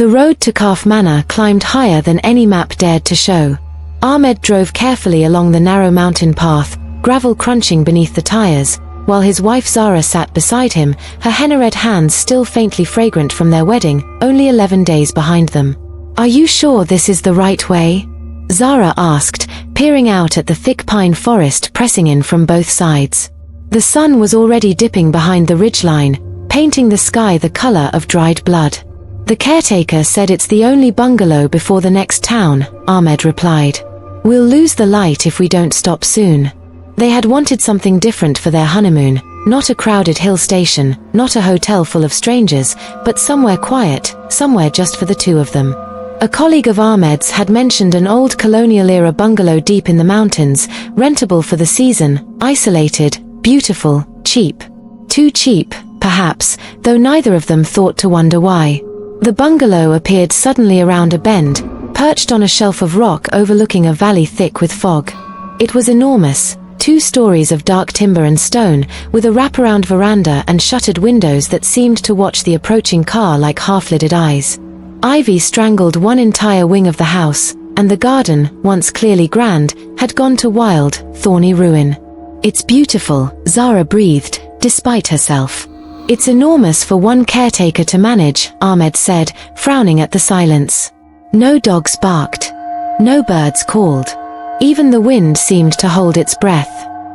The road to Calf Manor climbed higher than any map dared to show. Ahmed drove carefully along the narrow mountain path, gravel crunching beneath the tires, while his wife Zara sat beside him, her henna-red hands still faintly fragrant from their wedding, only 11 days behind them. "Are you sure this is the right way?" Zara asked, peering out at the thick pine forest pressing in from both sides. The sun was already dipping behind the ridgeline, painting the sky the color of dried blood. "The caretaker said it's the only bungalow before the next town," Ahmed replied. "We'll lose the light if we don't stop soon." They had wanted something different for their honeymoon, not a crowded hill station, not a hotel full of strangers, but somewhere quiet, somewhere just for the two of them. A colleague of Ahmed's had mentioned an old colonial-era bungalow deep in the mountains, rentable for the season, isolated, beautiful, cheap. Too cheap, perhaps, though neither of them thought to wonder why. The bungalow appeared suddenly around a bend, perched on a shelf of rock overlooking a valley thick with fog. It was enormous, 2 stories of dark timber and stone, with a wraparound veranda and shuttered windows that seemed to watch the approaching car like half-lidded eyes. Ivy strangled one entire wing of the house, and the garden, once clearly grand, had gone to wild, thorny ruin. "It's beautiful," Zara breathed, despite herself. "It's enormous for one caretaker to manage," Ahmed said, frowning at the silence. No dogs barked. No birds called. Even the wind seemed to hold its breath.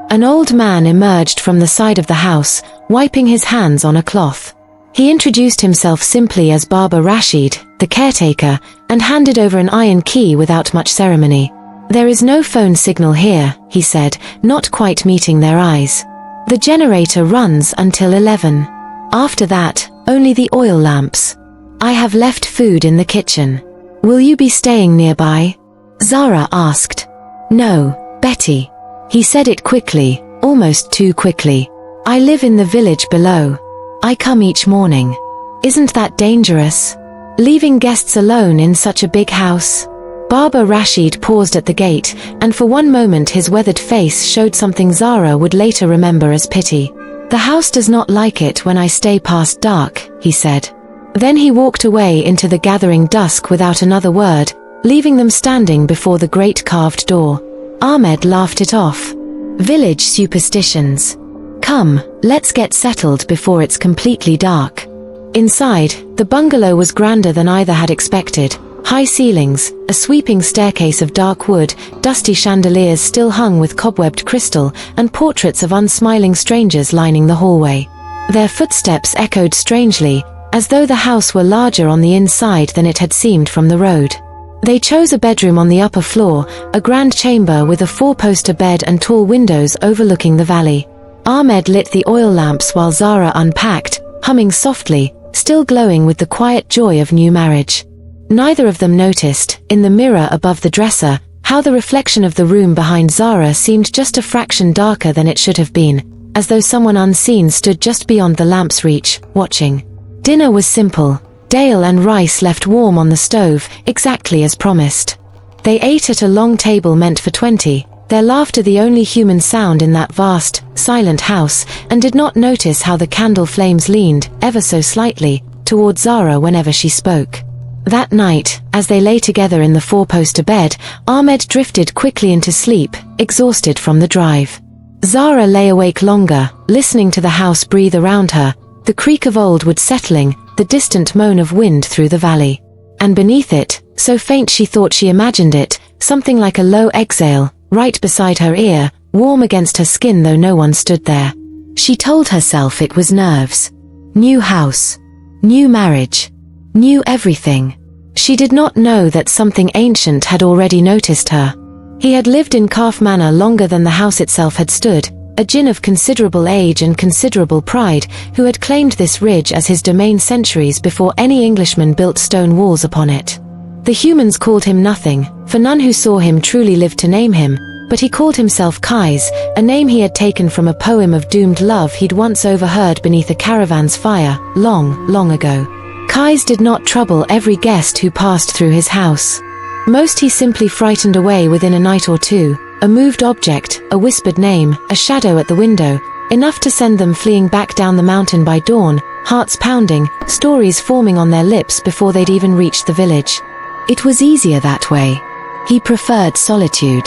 An old man emerged from the side of the house, wiping his hands on a cloth. He introduced himself simply as Baba Rashid, the caretaker, and handed over an iron key without much ceremony. "There is no phone signal here," he said, not quite meeting their eyes. "The generator runs until 11. After that, only the oil lamps. I have left food in the kitchen. Will you be staying nearby?" Zara asked. "No, Betty." He said it quickly, almost too quickly. "I live in the village below. I come each morning." "Isn't that dangerous? Leaving guests alone in such a big house?" Baba Rashid paused at the gate, and for one moment his weathered face showed something Zara would later remember as pity. "The house does not like it when I stay past dark," he said. Then he walked away into the gathering dusk without another word, leaving them standing before the great carved door. Ahmed laughed it off. "Village superstitions. Come, let's get settled before it's completely dark." Inside, the bungalow was grander than either had expected. High ceilings, a sweeping staircase of dark wood, dusty chandeliers still hung with cobwebbed crystal, and portraits of unsmiling strangers lining the hallway. Their footsteps echoed strangely, as though the house were larger on the inside than it had seemed from the road. They chose a bedroom on the upper floor, a grand chamber with a 4-poster bed and tall windows overlooking the valley. Ahmed lit the oil lamps while Zara unpacked, humming softly, still glowing with the quiet joy of new marriage. Neither of them noticed, in the mirror above the dresser, how the reflection of the room behind Zara seemed just a fraction darker than it should have been, as though someone unseen stood just beyond the lamp's reach, watching. Dinner was simple. Dale and rice left warm on the stove, exactly as promised. They ate at a long table meant for 20, their laughter the only human sound in that vast, silent house, and did not notice how the candle flames leaned, ever so slightly, toward Zara whenever she spoke. That night, as they lay together in the 4-poster bed, Ahmed drifted quickly into sleep, exhausted from the drive. Zara lay awake longer, listening to the house breathe around her, the creak of old wood settling, the distant moan of wind through the valley. And beneath it, so faint she thought she imagined it, something like a low exhale, right beside her ear, warm against her skin though no one stood there. She told herself it was nerves. New house. New marriage. New everything. She did not know that something ancient had already noticed her. He had lived in Calf Manor longer than the house itself had stood, a djinn of considerable age and considerable pride, who had claimed this ridge as his domain centuries before any Englishman built stone walls upon it. The humans called him nothing, for none who saw him truly lived to name him, but he called himself Kais, a name he had taken from a poem of doomed love he'd once overheard beneath a caravan's fire, long, long ago. Kais did not trouble every guest who passed through his house. Most he simply frightened away within a night or two, a moved object, a whispered name, a shadow at the window, enough to send them fleeing back down the mountain by dawn, hearts pounding, stories forming on their lips before they'd even reached the village. It was easier that way. He preferred solitude.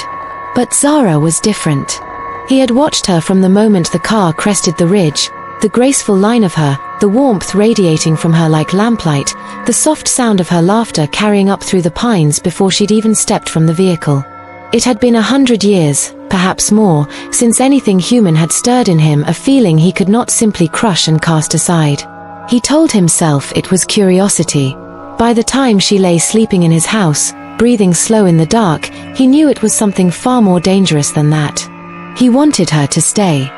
But Zara was different. He had watched her from the moment the car crested the ridge, the graceful line of her, the warmth radiating from her like lamplight, the soft sound of her laughter carrying up through the pines before she'd even stepped from the vehicle. It had been 100 years, perhaps more, since anything human had stirred in him a feeling he could not simply crush and cast aside. He told himself it was curiosity. By the time she lay sleeping in his house, breathing slow in the dark, he knew it was something far more dangerous than that. He wanted her to stay.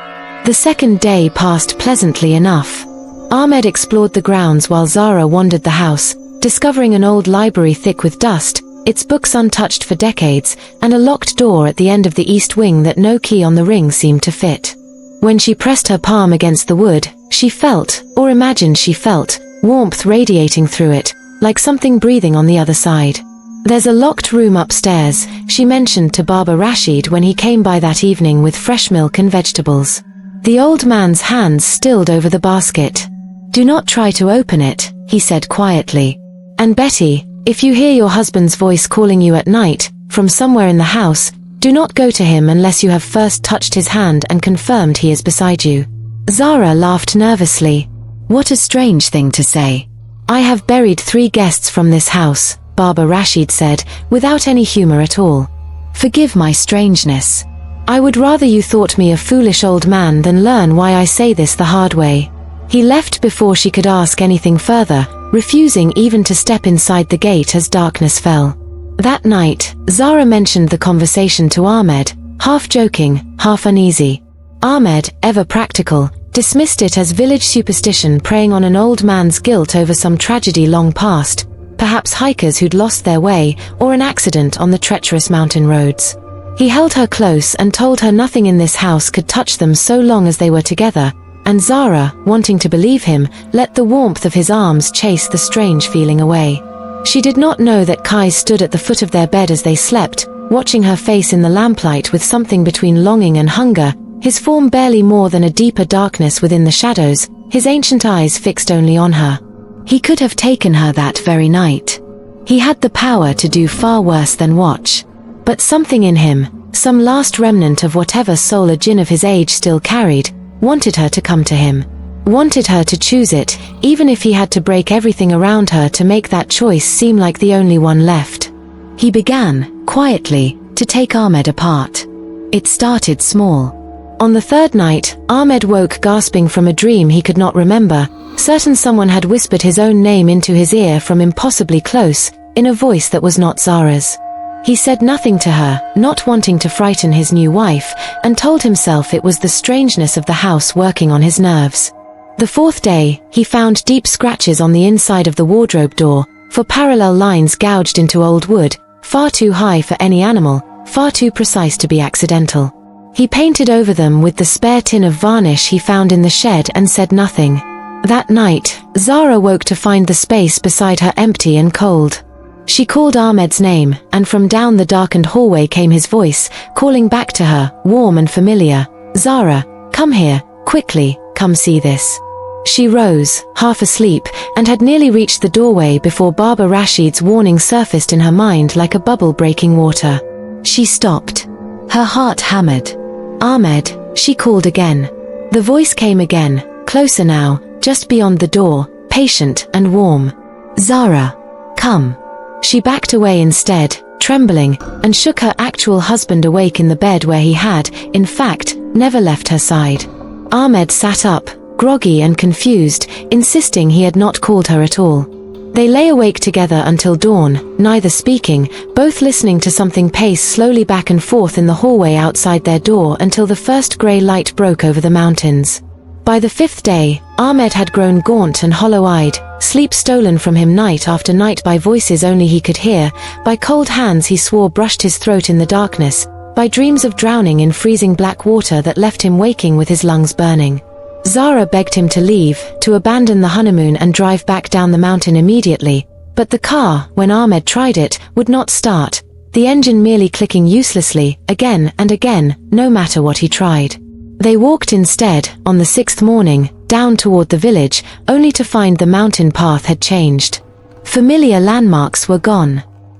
The second day passed pleasantly enough. Ahmed explored the grounds while Zara wandered the house, discovering an old library thick with dust, its books untouched for decades, and a locked door at the end of the east wing that no key on the ring seemed to fit. When she pressed her palm against the wood, she felt, or imagined she felt, warmth radiating through it, like something breathing on the other side. "There's a locked room upstairs," she mentioned to Baba Rashid when he came by that evening with fresh milk and vegetables. The old man's hands stilled over the basket. "Do not try to open it," he said quietly. "And Betty, if you hear your husband's voice calling you at night, from somewhere in the house, do not go to him unless you have first touched his hand and confirmed he is beside you." Zara laughed nervously. "What a strange thing to say." "I have buried 3 guests from this house," Baba Rashid said, without any humor at all. "Forgive my strangeness. I would rather you thought me a foolish old man than learn why I say this the hard way." He left before she could ask anything further, refusing even to step inside the gate as darkness fell. That night, Zara mentioned the conversation to Ahmed, half joking, half uneasy. Ahmed, ever practical, dismissed it as village superstition preying on an old man's guilt over some tragedy long past, perhaps hikers who'd lost their way, or an accident on the treacherous mountain roads. He held her close and told her nothing in this house could touch them so long as they were together, and Zara, wanting to believe him, let the warmth of his arms chase the strange feeling away. She did not know that Kai stood at the foot of their bed as they slept, watching her face in the lamplight with something between longing and hunger, his form barely more than a deeper darkness within the shadows, his ancient eyes fixed only on her. He could have taken her that very night. He had the power to do far worse than watch. But something in him, some last remnant of whatever soul a djinn of his age still carried, wanted her to come to him. Wanted her to choose it, even if he had to break everything around her to make that choice seem like the only one left. He began, quietly, to take Ahmed apart. It started small. On the 3rd night, Ahmed woke gasping from a dream he could not remember, certain someone had whispered his own name into his ear from impossibly close, in a voice that was not Zara's. He said nothing to her, not wanting to frighten his new wife, and told himself it was the strangeness of the house working on his nerves. The 4th day, he found deep scratches on the inside of the wardrobe door, for parallel lines gouged into old wood, far too high for any animal, far too precise to be accidental. He painted over them with the spare tin of varnish he found in the shed and said nothing. That night, Zara woke to find the space beside her empty and cold. She called Ahmed's name, and from down the darkened hallway came his voice, calling back to her, warm and familiar. "Zara, come here, quickly, come see this." She rose, half asleep, and had nearly reached the doorway before Baba Rashid's warning surfaced in her mind like a bubble breaking water. She stopped. Her heart hammered. "Ahmed," she called again. The voice came again, closer now, just beyond the door, patient and warm. "Zara, come." She backed away instead, trembling, and shook her actual husband awake in the bed where he had, in fact, never left her side. Ahmed sat up, groggy and confused, insisting he had not called her at all. They lay awake together until dawn, neither speaking, both listening to something pace slowly back and forth in the hallway outside their door until the first grey light broke over the mountains. By the 5th day, Ahmed had grown gaunt and hollow-eyed, sleep stolen from him night after night by voices only he could hear, by cold hands he swore brushed his throat in the darkness, by dreams of drowning in freezing black water that left him waking with his lungs burning. Zara begged him to leave, to abandon the honeymoon and drive back down the mountain immediately, but the car, when Ahmed tried it, would not start, the engine merely clicking uselessly, again and again, no matter what he tried. They walked instead, on the 6th morning, down toward the village, only to find the mountain path had changed. Familiar landmarks were gone.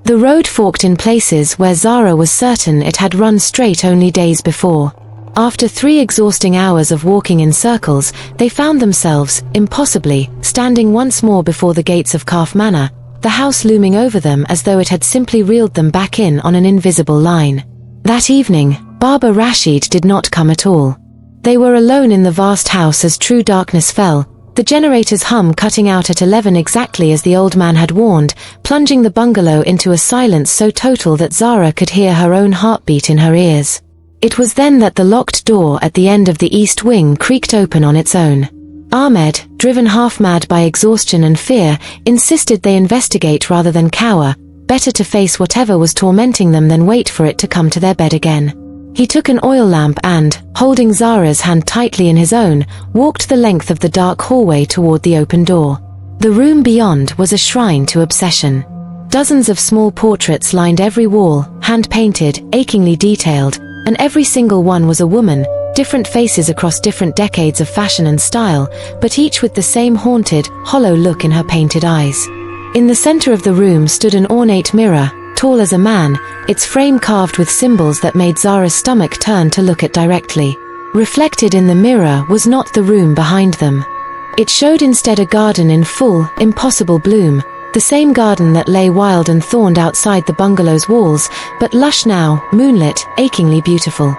The road forked in places where Zara was certain it had run straight only days before. After 3 exhausting hours of walking in circles, they found themselves, impossibly, standing once more before the gates of Calf Manor, the house looming over them as though it had simply reeled them back in on an invisible line. That evening, Baba Rashid did not come at all. They were alone in the vast house as true darkness fell, the generator's hum cutting out at 11 exactly as the old man had warned, plunging the bungalow into a silence so total that Zara could hear her own heartbeat in her ears. It was then that the locked door at the end of the east wing creaked open on its own. Ahmed, driven half-mad by exhaustion and fear, insisted they investigate rather than cower, better to face whatever was tormenting them than wait for it to come to their bed again. He took an oil lamp and, holding Zara's hand tightly in his own, walked the length of the dark hallway toward the open door. The room beyond was a shrine to obsession. Dozens of small portraits lined every wall, hand-painted, achingly detailed, and every single one was a woman, different faces across different decades of fashion and style, but each with the same haunted, hollow look in her painted eyes. In the center of the room stood an ornate mirror, tall as a man, its frame carved with symbols that made Zara's stomach turn to look at directly. Reflected in the mirror was not the room behind them. It showed instead a garden in full, impossible bloom, the same garden that lay wild and thorned outside the bungalow's walls, but lush now, moonlit, achingly beautiful.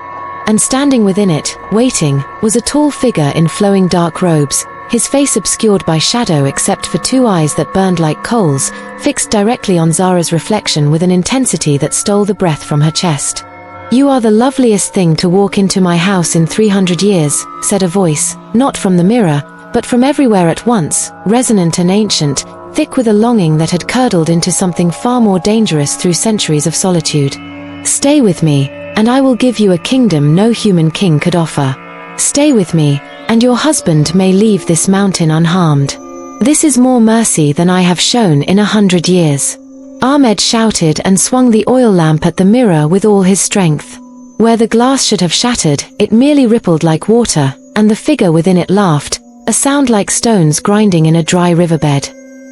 And standing within it, waiting, was a tall figure in flowing dark robes, his face obscured by shadow except for 2 eyes that burned like coals, fixed directly on Zara's reflection with an intensity that stole the breath from her chest. "You are the loveliest thing to walk into my house in 300 years, said a voice, not from the mirror, but from everywhere at once, resonant and ancient, thick with a longing that had curdled into something far more dangerous through centuries of solitude. "Stay with me, and I will give you a kingdom no human king could offer. Stay with me, and your husband may leave this mountain unharmed. This is more mercy than I have shown in 100 years. Ahmed shouted and swung the oil lamp at the mirror with all his strength. Where the glass should have shattered, it merely rippled like water, and the figure within it laughed, a sound like stones grinding in a dry riverbed.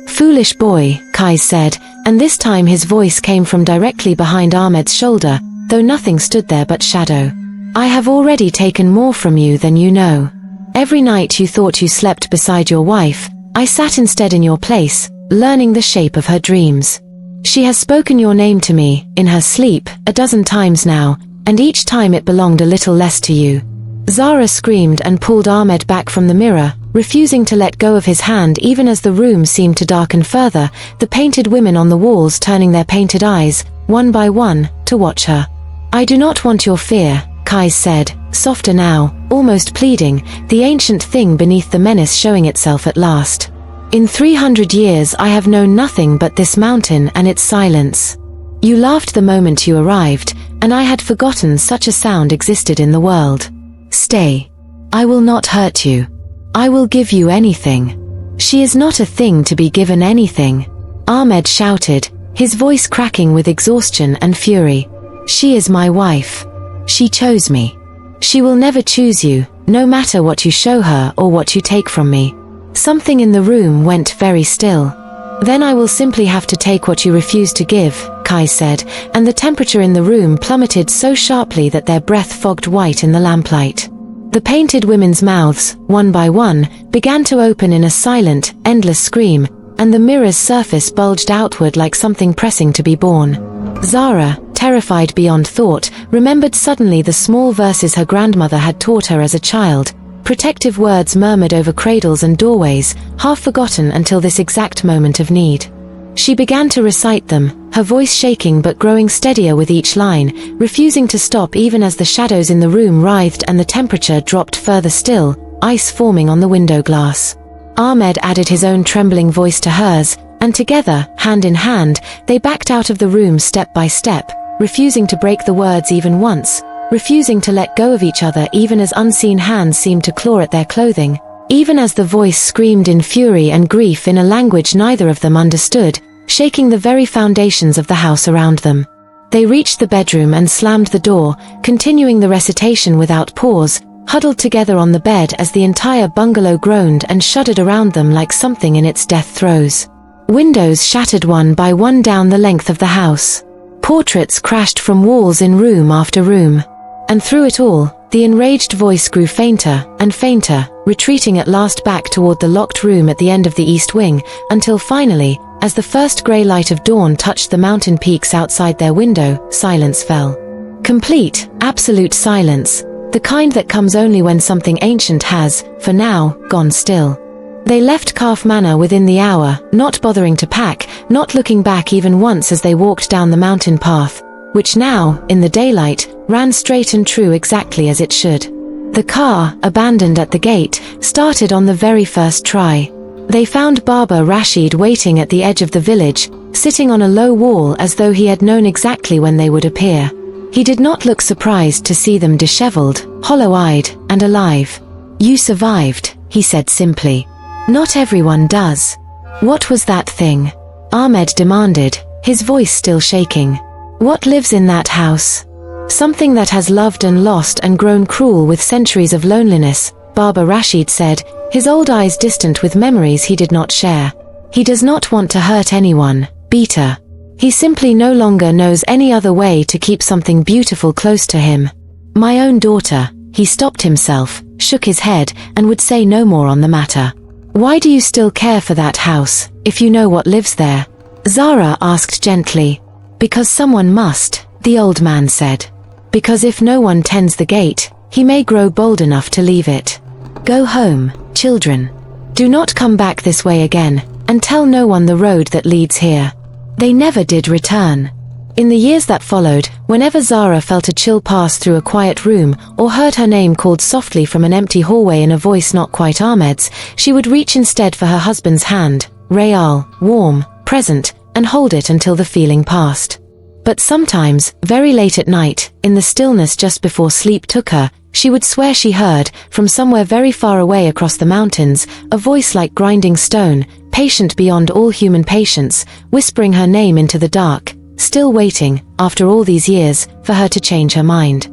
"Foolish boy," Kai said, and this time his voice came from directly behind Ahmed's shoulder, though nothing stood there but shadow. "I have already taken more from you than you know. Every night you thought you slept beside your wife, I sat instead in your place, learning the shape of her dreams. She has spoken your name to me, in her sleep, a dozen times now, and each time it belonged a little less to you." Zara screamed and pulled Ahmed back from the mirror, refusing to let go of his hand even as the room seemed to darken further, the painted women on the walls turning their painted eyes, one by one, to watch her. "I do not want your fear," Kai said, softer now, almost pleading, the ancient thing beneath the menace showing itself at last. "In 300 years I have known nothing but this mountain and its silence. You laughed the moment you arrived, and I had forgotten such a sound existed in the world. Stay. I will not hurt you. I will give you anything." "She is not a thing to be given anything," Ahmed shouted, his voice cracking with exhaustion and fury. "She is my wife. She chose me. She will never choose you, no matter what you show her or what you take from me." Something in the room went very still. "Then I will simply have to take what you refuse to give," Kai said, and the temperature in the room plummeted so sharply that their breath fogged white in the lamplight. The painted women's mouths, one by one, began to open in a silent, endless scream, and the mirror's surface bulged outward like something pressing to be born. Zara, terrified beyond thought, remembered suddenly the small verses her grandmother had taught her as a child, protective words murmured over cradles and doorways, half forgotten until this exact moment of need. She began to recite them, her voice shaking but growing steadier with each line, refusing to stop even as the shadows in the room writhed and the temperature dropped further still, ice forming on the window glass. Ahmed added his own trembling voice to hers, and together, hand in hand, they backed out of the room step by step, refusing to break the words even once, refusing to let go of each other even as unseen hands seemed to claw at their clothing, even as the voice screamed in fury and grief in a language neither of them understood, shaking the very foundations of the house around them. They reached the bedroom and slammed the door, continuing the recitation without pause, huddled together on the bed as the entire bungalow groaned and shuddered around them like something in its death throes. Windows shattered one by one down the length of the house. Portraits crashed from walls in room after room. And through it all, the enraged voice grew fainter and fainter, retreating at last back toward the locked room at the end of the east wing, until finally, as the first grey light of dawn touched the mountain peaks outside their window, silence fell. Complete, absolute silence, the kind that comes only when something ancient has, for now, gone still. They left Calf Manor within the hour, not bothering to pack, not looking back even once as they walked down the mountain path, which now, in the daylight, ran straight and true exactly as it should. The car, abandoned at the gate, started on the very first try. They found Baba Rashid waiting at the edge of the village, sitting on a low wall as though he had known exactly when they would appear. He did not look surprised to see them disheveled, hollow-eyed, and alive. "You survived," he said simply. "Not everyone does." "What was that thing?" Ahmed demanded, his voice still shaking. "What lives in that house?" "Something that has loved and lost and grown cruel with centuries of loneliness," Baba Rashid said, his old eyes distant with memories he did not share. "He does not want to hurt anyone, Beta. He simply no longer knows any other way to keep something beautiful close to him. My own daughter." He stopped himself, shook his head, and would say no more on the matter. "Why do you still care for that house, if you know what lives there?" Zara asked gently. "Because someone must," the old man said. "Because if no one tends the gate, he may grow bold enough to leave it. Go home, children. Do not come back this way again, and tell no one the road that leads here." They never did return. In the years that followed, whenever Zara felt a chill pass through a quiet room, or heard her name called softly from an empty hallway in a voice not quite Ahmed's, she would reach instead for her husband's hand, Rayal, warm, present, and hold it until the feeling passed. But sometimes, very late at night, in the stillness just before sleep took her, she would swear she heard, from somewhere very far away across the mountains, a voice like grinding stone, patient beyond all human patience, whispering her name into the dark, still waiting, after all these years, for her to change her mind.